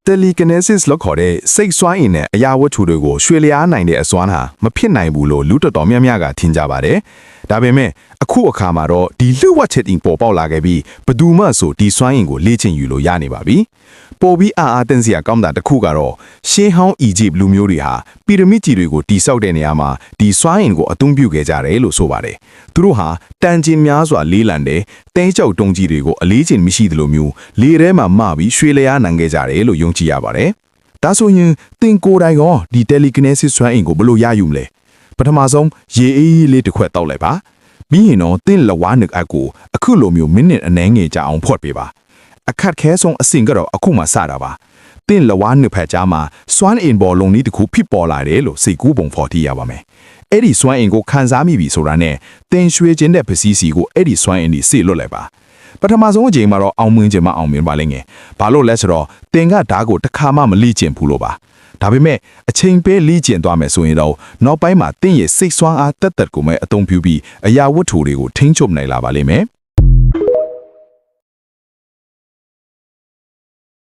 telekinesis လို့ခေါ်တဲ့စိတ်စွမ်းအင်နဲ့အရာဝတ္ထုတွေကိုရွှေလျားနိုင်တဲ့အစွမ်းဟာမဖြစ်နိုင်ဘူးလို့လူတော်တော်များများကထင်ကြပါတယ်။ဒါပေမဲ့အခုအခါမှာတော့ဒီလှုပ်ဝက်ချက်တင်ပေါ်ပေါက်လာခဲ့ပြီးဘယ်သူမှဆိုဒီစွမ်းအင်ကိုလေ့ကျင့်ယူလို့ရနေပါပြီ။ပေါ်ပြီးအားတင်စရာကောင်းတာတစ်ခုကတော့ရှေးဟောင်းအီဂျစ်လူမျိုးတွေဟာပီရမစ်ကြီးတွေကိုတိစောက်တဲ့နေရာမှာဒီစွမ်းအင်ကိုအသုံးပြုခဲ့ကြတယ်လို့ဆိုပါတယ်။သူတို့ဟာတန်ကျင်များစွာလေးလံတဲ့တဲကြောက်တုံးကြီးတွေကိုအလေးကျင့်မရှိသလိုမျိုးလေထဲမှာမပြီးရွှေလျားနိုင်ခဲ့ကြတယ်လို့ယုံကြည်ရပါတယ်။ဒါဆိုရင်တင်ကိုယ်တိုင်ရောဒီ telekinesis စွမ်းအင်ကိုဘယ်လိုရယူမလဲ။ပထမဆုံးရေအေးလေးတစ်ခွက်တောက်လိုက်ပါ။ပြီးရင်တော့တင်လဝါနက်အကိုအခုလိုမျိုးမိနစ်အနည်းငယ်ကြာအောင်ဖွက်ပေးပါ။အခက်ခဲဆုံးအဆင့်ကတော့အခုမှစတာပါ။တင်လဝါနက်ဖက်ကြားမှာစွမ်းအင်ဘောလုံးလေးတစ်ခုဖြစ်ပေါ်လာတယ်လို့စိတ်ကူးပုံဖော်ထရပါမယ်။အဲ့ဒီစွမ်းအင်ကိုခံစားမိပြီဆိုတာနဲ့တင်ရွှေခြင်းတဲ့ပစ္စည်းစီကိုအဲ့ဒီစွမ်းအင်ကြီးစေလွတ်လိုက်ပါ။ပထမဆုံးအချိန်မှာတော့အောင်မင်းခြင်းမအောင်မြင်ပါလိမ့်ငယ်။ဘာလို့လဲဆိုတော့တင်ကဓာတ်ကိုတစ်ခါမှမလိကျင်ဘူးလို့ပါ။ဒါပေမဲ့အချိန်ပေးလိကျင်သွားမယ်ဆိုရင်တော့နောက်ပိုင်းမှာတင်ရဲ့စိတ်စွမ်းအားတက်တက်ကိုမဲ့အသုံးပြုပြီးအရာဝတ္ထုတွေကိုထိန်းချုပ်နိုင်လာပါလိမ့်မယ်။